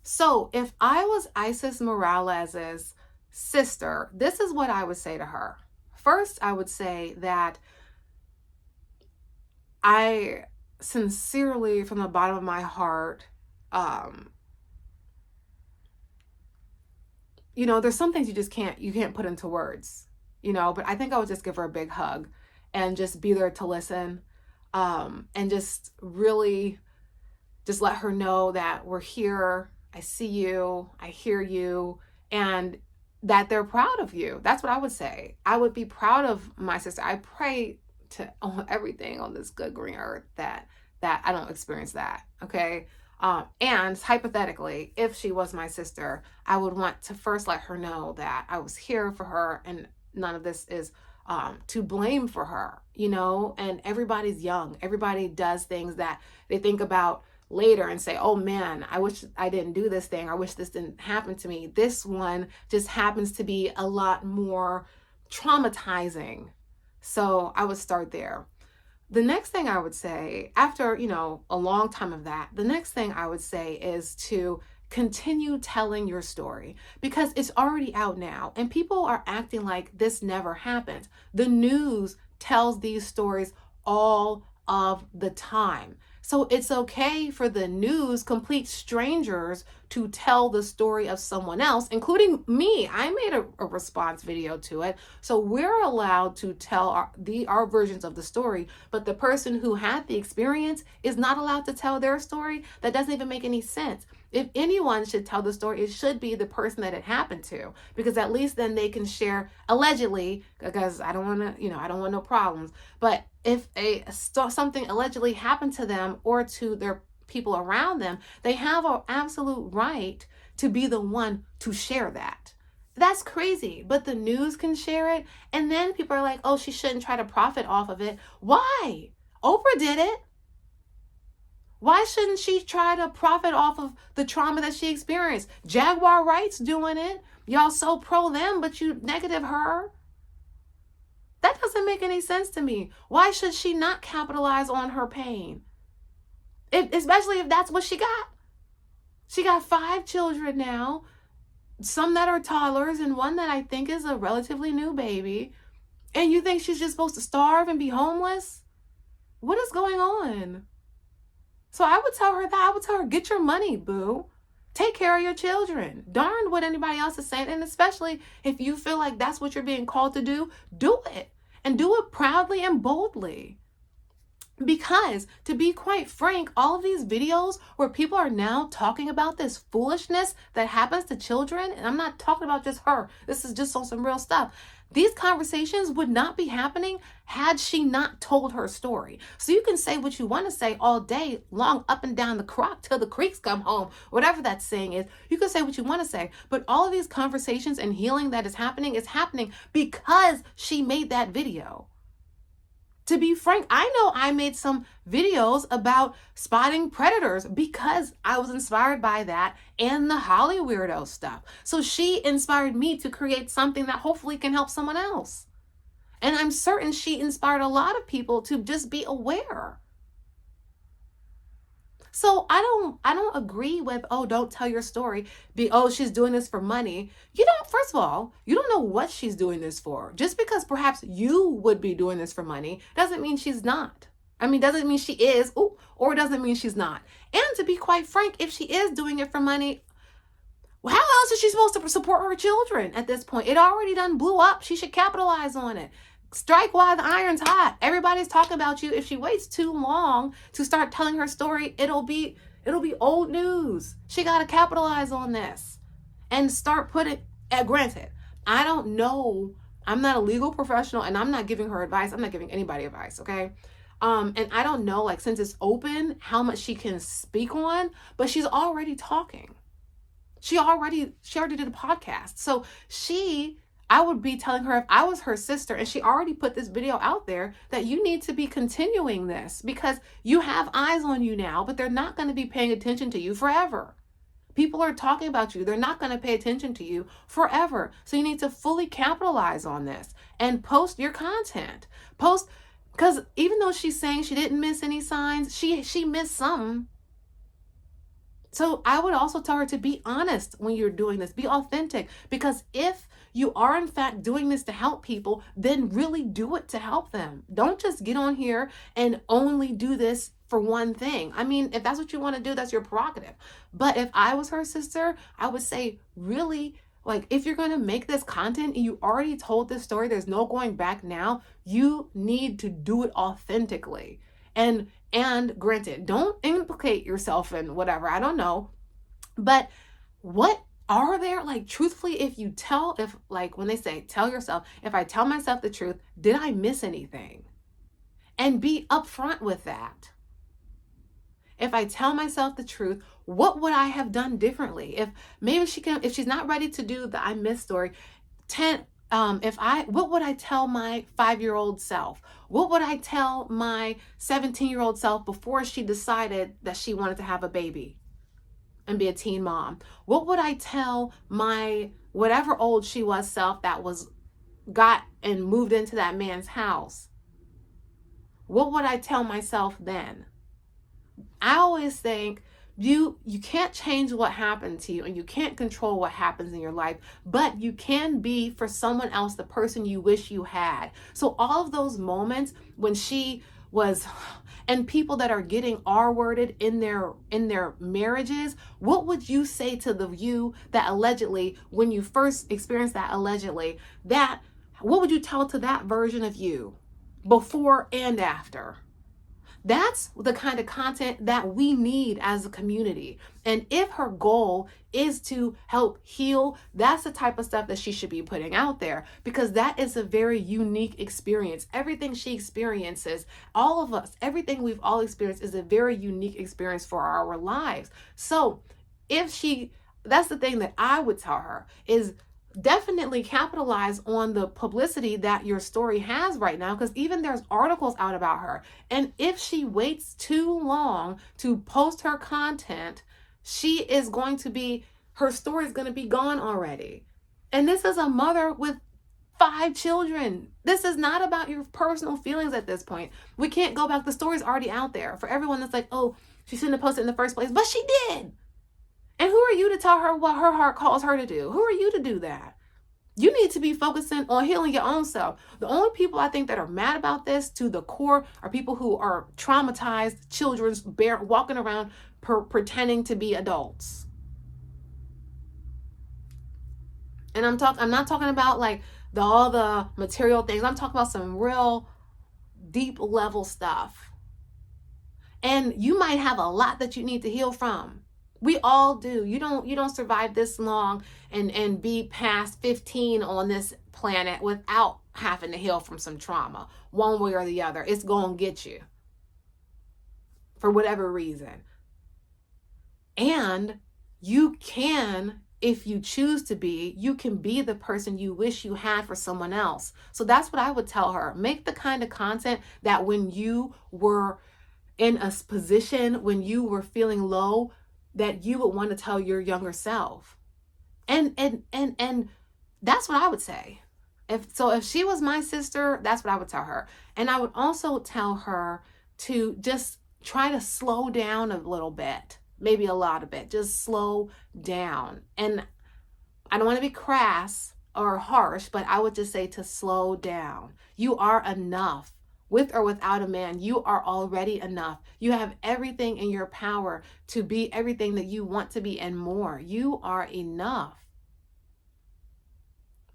So if I was Isis Morales's sister, this is what I would say to her. First, I would say that I sincerely, from the bottom of my heart, there's some things you can't put into words, but I think I would just give her a big hug and just be there to listen, and just really just let her know that we're here. I see you, I hear you, and that they're proud of you. That's what I would say. I would be proud of my sister. I pray to everything on this good green earth that I don't experience that. Okay. And hypothetically, if she was my sister, I would want to first let her know that I was here for her and none of this is to blame for her, and everybody's young. Everybody does things that they think about later and say, oh man, I wish I didn't do this thing. I wish this didn't happen to me. This one just happens to be a lot more traumatizing. So I would start there. The next thing I would say, after, a long time of that, the next thing I would say is to continue telling your story, because it's already out now and people are acting like this never happened. The news tells these stories all of the time. So it's okay for the news, complete strangers, to tell the story of someone else, including me. I made a response video to it. So we're allowed to tell our versions of the story, but the person who had the experience is not allowed to tell their story. That doesn't even make any sense. If anyone should tell the story, it should be the person that it happened to, because at least then they can share, allegedly, because I don't want to, I don't want no problems. But if something allegedly happened to them or to their people around them, they have an absolute right to be the one to share that. That's crazy, but the news can share it. And then people are like, oh, she shouldn't try to profit off of it. Why? Oprah did it. Why shouldn't she try to profit off of the trauma that she experienced? Jaguar Wright's doing it. Y'all so pro them, but you negative her. That doesn't make any sense to me. Why should she not capitalize on her pain? Especially if that's what she got. She got 5 children now, some that are toddlers and one that I think is a relatively new baby. And you think she's just supposed to starve and be homeless? What is going on? So I would tell her, get your money, boo. Take care of your children. Darn what anybody else is saying. And especially if you feel like that's what you're being called to do it. And do it proudly and boldly. Because, to be quite frank, all of these videos where people are now talking about this foolishness that happens to children, and I'm not talking about just her, this is just on some real stuff. These conversations would not be happening had she not told her story. So you can say what you want to say all day long, up and down the crock till the creeks come home, whatever that saying is. You can say what you want to say, but all of these conversations and healing that is happening because she made that video. To be frank, I know I made some videos about spotting predators because I was inspired by that and the Holly weirdo stuff. So she inspired me to create something that hopefully can help someone else. And I'm certain she inspired a lot of people to just be aware. So I don't agree with, oh, don't tell your story. She's doing this for money. First of all, you don't know what she's doing this for. Just because perhaps you would be doing this for money doesn't mean she's not. Doesn't mean she is, or doesn't mean she's not. And to be quite frank, if she is doing it for money, well, how else is she supposed to support her children at this point? It already done blew up. She should capitalize on it. Strike while the iron's hot. Everybody's talking about you. If she waits too long to start telling her story, it'll be old news. She got to capitalize on this and start putting, granted, I don't know. I'm not a legal professional and I'm not giving her advice. I'm not giving anybody advice. Okay. And I don't know, since it's open, how much she can speak on, but she's already talking. She already did a podcast. So I would be telling her, if I was her sister and she already put this video out there, that you need to be continuing this because you have eyes on you now, but they're not going to be paying attention to you forever. People are talking about you. They're not going to pay attention to you forever. So you need to fully capitalize on this and post your content. Because even though she's saying she didn't miss any signs, she missed some. So I would also tell her to be honest when you're doing this, be authentic, because if you are in fact doing this to help people, then really do it to help them. Don't just get on here and only do this for one thing. I mean, if that's what you want to do, that's your prerogative. But if I was her sister, I would say, really, like, if you're going to make this content and you already told this story, there's no going back now, you need to do it authentically. And granted, don't implicate yourself in whatever, I don't know. But what are there, like, truthfully, if like when they say, tell yourself, if I tell myself the truth, did I miss anything? And be upfront with that. If I tell myself the truth, what would I have done differently? If maybe if she's not ready to do the I miss story, what would I tell my 5-year-old self? What would I tell my 17-year-old self before she decided that she wanted to have a baby and be a teen mom? What would I tell my whatever old she was self that got and moved into that man's house? What would I tell myself then? I always think you can't change what happened to you, and you can't control what happens in your life, but you can be for someone else the person you wish you had. So all of those moments when she was, and people that are getting R-worded in their marriages, what would you say to the you that allegedly, when you first experienced that allegedly, what would you tell to that version of you before and after? That's the kind of content that we need as a community. And if her goal is to help heal, that's the type of stuff that she should be putting out there, because that is a very unique experience. Everything she experiences, all of us, everything we've all experienced is a very unique experience for our lives. So that's the thing that I would tell her is, definitely capitalize on the publicity that your story has right now, because even there's articles out about her. And if she waits too long to post her content, her story is going to be gone already. And this is a mother with 5 children. This is not about your personal feelings at this point. We can't go back. The story's already out there for everyone that's like, oh, she shouldn't have posted in the first place, but she did. And who are you to tell her what her heart calls her to do? Who are you to do that? You need to be focusing on healing your own self. The only people I think that are mad about this to the core are people who are traumatized children walking around pretending to be adults. And I'm not talking about like all the material things. I'm talking about some real deep level stuff. And you might have a lot that you need to heal from. We all do. You don't survive this long and be past 15 on this planet without having to heal from some trauma, one way or the other. It's going to get you for whatever reason. And you can, if you choose to be, you can be the person you wish you had for someone else. So that's what I would tell her. Make the kind of content that when you were in a position, when you were feeling low, that you would want to tell your younger self. And that's what I would say. If she was my sister, that's what I would tell her. And I would also tell her to just try to slow down a little bit, maybe a lot of it, just slow down. And I don't want to be crass or harsh, but I would just say to slow down. You are enough. With or without a man, you are already enough. You have everything in your power to be everything that you want to be and more. You are enough.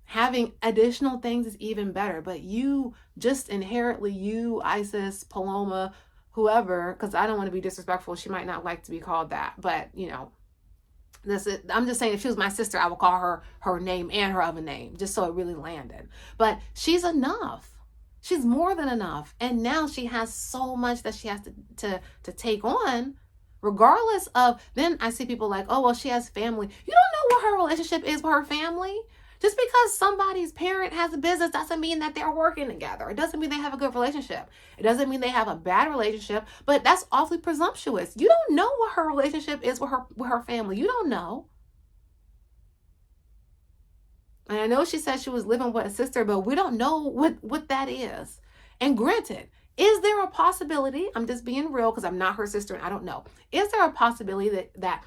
Having additional things is even better, but you just inherently, you, Isis, Paloma, whoever, because I don't want to be disrespectful. She might not like to be called that, but I'm just saying, if she was my sister, I would call her name and her other name, just so it really landed. But she's enough. She's more than enough. And now she has so much that she has to take on, regardless of, then I see people like, oh, well, she has family. You don't know what her relationship is with her family. Just because somebody's parent has a business doesn't mean that they're working together. It doesn't mean they have a good relationship. It doesn't mean they have a bad relationship, but that's awfully presumptuous. You don't know what her relationship is with her family. You don't know. And I know she said she was living with a sister, but we don't know what that is. And granted, is there a possibility, I'm just being real because I'm not her sister and I don't know, is there a possibility that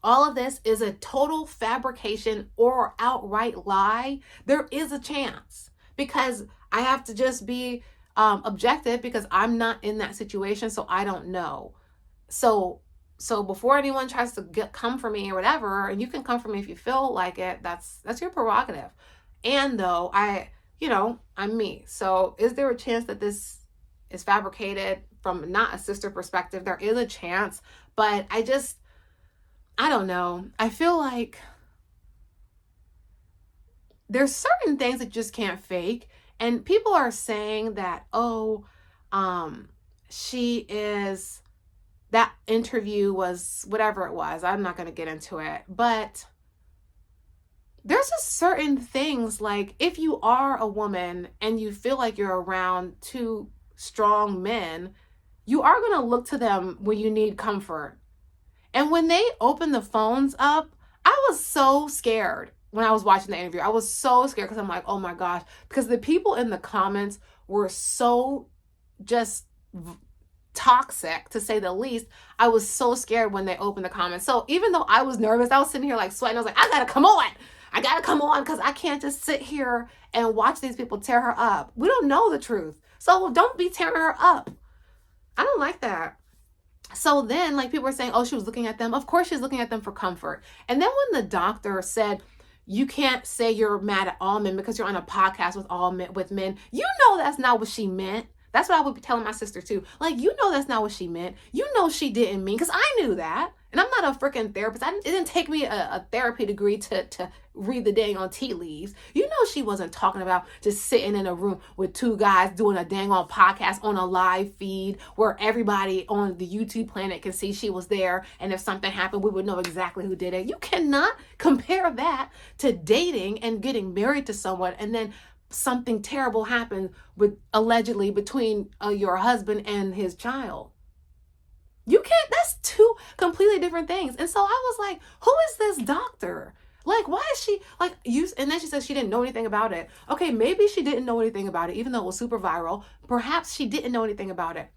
all of this is a total fabrication or outright lie, there is a chance, because I have to just be objective, because I'm not in that situation, so I don't know. So before anyone tries to come for me or whatever, and you can come for me if you feel like it, that's your prerogative. And though I'm me. So is there a chance that this is fabricated from not a sister perspective? There is a chance, but I don't know. I feel like there's certain things that you just can't fake. And people are saying that, that interview was whatever it was. I'm not going to get into it. But there's just certain things, like if you are a woman and you feel like you're around two strong men, you are going to look to them when you need comfort. And when they opened the phones up, I was so scared when I was watching the interview. I was so scared because I'm like, oh my gosh, because the people in the comments were so just toxic, to say the least. I was so scared when they opened the comments. So even though I was nervous, I was sitting here like sweating. I was like, I gotta come on, because I can't just sit here and watch these people tear her up. We don't know the truth. So don't be tearing her up. I don't like that. So then, like, people were saying, oh, she was looking at them. Of course she's looking at them for comfort. And then when the doctor said, you can't say you're mad at all men because you're on a podcast with men, you know that's not what she meant. That's what I would be telling my sister too. Like, you know that's not what she meant. You know she didn't mean, because I knew that. And I'm not a freaking therapist. It didn't take me a therapy degree to read the dang on tea leaves. You know she wasn't talking about just sitting in a room with two guys doing a dang on podcast on a live feed where everybody on the YouTube planet can see she was there. And if something happened, we would know exactly who did it. You cannot compare that to dating and getting married to someone and then something terrible happened allegedly between your husband and his child. You can't, that's two completely different things. And so I was like, who is this doctor? Like, why is she like and then she says she didn't know anything about it. Okay, maybe she didn't know anything about it, even though it was super viral. Perhaps she didn't know anything about it.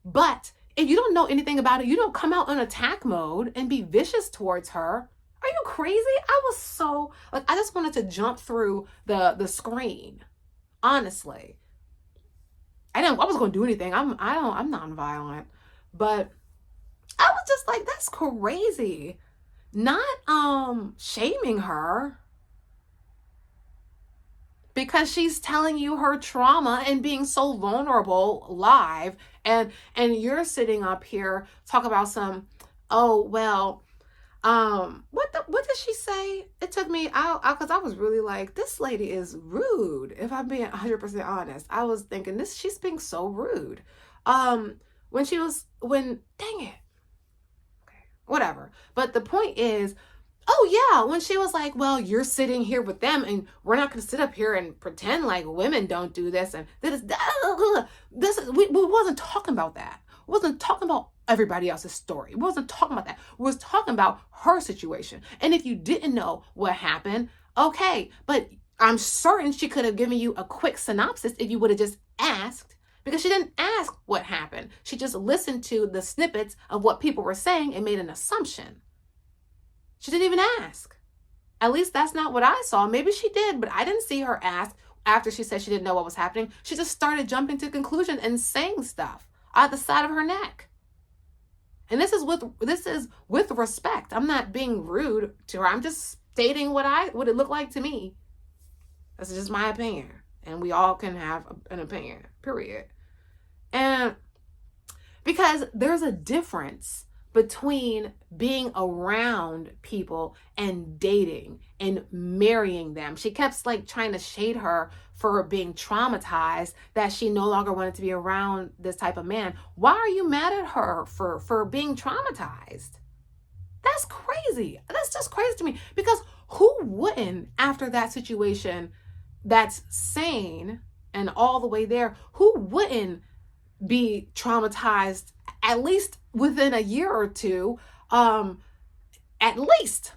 But if you don't know anything about it, you don't come out in attack mode and be vicious towards her. Are you crazy? I was so, like, I just wanted to jump through the screen. Honestly. I was going to do anything. I'm nonviolent. But I was just like, that's crazy. Not shaming her because she's telling you her trauma and being so vulnerable live, and you're sitting up here talk about some, what did she say? It took me out because I was really like, this lady is rude. If I'm being 100% honest, I was thinking she's being so rude. Dang it. Whatever. But the point is, when she was like, well, you're sitting here with them and we're not going to sit up here and pretend like women don't do this. And we wasn't talking about that. We wasn't talking about everybody else's story. We wasn't talking about that. We was talking about her situation. And if you didn't know what happened, okay, but I'm certain she could have given you a quick synopsis if you would have just asked. Because she didn't ask what happened. She just listened to the snippets of what people were saying and made an assumption. She didn't even ask. At least that's not what I saw. Maybe she did, but I didn't see her ask after she said she didn't know what was happening. She just started jumping to conclusions and saying stuff out the side of her neck. And this is with respect. I'm not being rude to her. I'm just stating what it looked like to me. That's just my opinion. And we all can have an opinion, period. And because there's a difference between being around people and dating and marrying them. She kept like trying to shade her for being traumatized, that she no longer wanted to be around this type of man. Why are you mad at her for being traumatized? That's crazy. That's just crazy to me, because who wouldn't, after that situation that's sane and all the way there, who wouldn't be traumatized at least within a year or two? At least,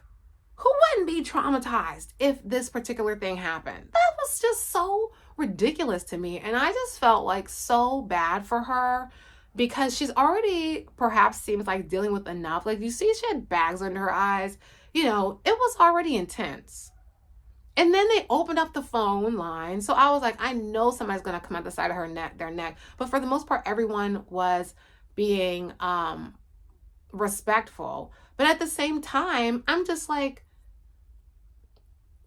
who wouldn't be traumatized if this particular thing happened? That was just so ridiculous to me. And I just felt like so bad for her, because she's already perhaps seems like dealing with enough. Like, you see, she had bags under her eyes. You know, it was already intense. And then they opened up the phone line. So I was like, I know somebody's going to come out the side of their neck. But for the most part, everyone was being respectful. But at the same time, I'm just like,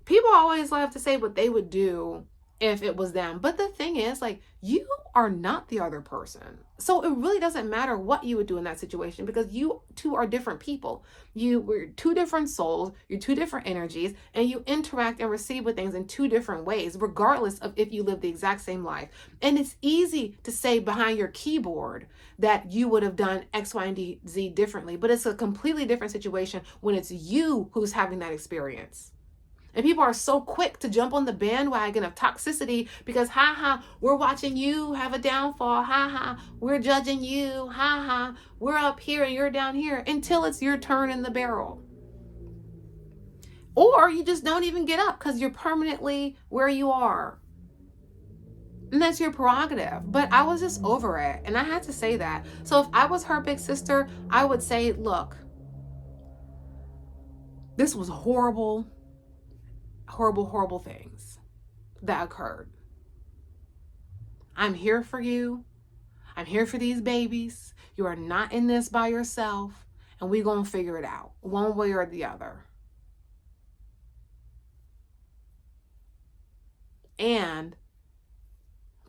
people always love to say what they would do if it was them. But the thing is, like, you are not the other person. So it really doesn't matter what you would do in that situation, because you two are different people. We're two different souls, you're two different energies, and you interact and receive with things in two different ways, regardless of if you live the exact same life. And it's easy to say behind your keyboard that you would have done X, Y, and Z differently, but it's a completely different situation when it's you who's having that experience. And people are so quick to jump on the bandwagon of toxicity because, we're watching you have a downfall. We're judging you. We're up here and you're down here, until it's your turn in the barrel. Or you just don't even get up because you're permanently where you are. And that's your prerogative. But I was just over it. And I had to say that. So if I was her big sister, I would say, look, this was horrible things that occurred. I'm here for you. I'm here for these babies. You are not in this by yourself, and we're going to figure it out one way or the other. And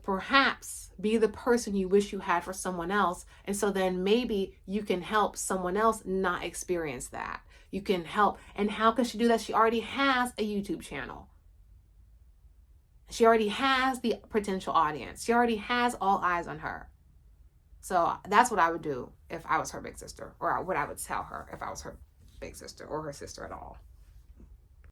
perhaps be the person you wish you had for someone else. And so then maybe you can help someone else not experience that. You can help. And how can she do that? She already has a YouTube channel. She already has the potential audience. She already has all eyes on her. So that's what I would do if I was her big sister, or what I would tell her if I was her big sister or her sister at all.